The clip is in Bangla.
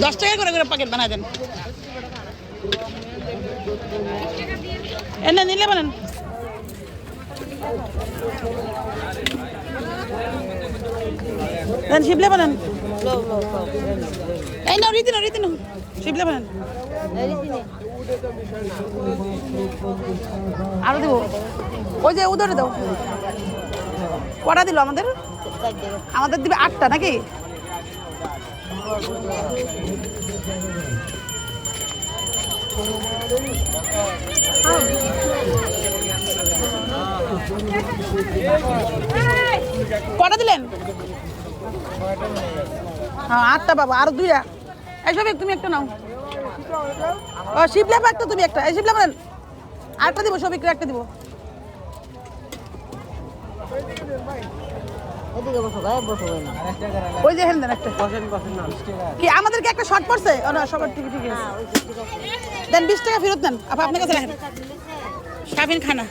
10 টাকা করে করে প্যাকেট বানায় দেন। এনে নিলে বানান। দেন শিবলে বানান। এই নাও রীতি নাও, রীতি নাও, শিবলে বানান। আরো দেবো, ওই যে উদরে দাও। কটা দিল আমাদের? আমাদের দিবে 8টা নাকি? কটা দিলেন? হ্যাঁ 8টা বাবা, আরো 2টা। এইসব তুমি একটা নাও। ও শিবলে একটা, তুমি একটা। এই শিবলে বলেন আরেকটা দিব, সবিকরে একটা দিব। ওই যে হেন একটা কি আমাদেরকে একটা শর্ট পড়ছে? ও না সবার ঠিক ঠিক আছে। দেন 20 টাকা ফেরত দেন। আপনার কাছে রাখেন। শাফিন খানা।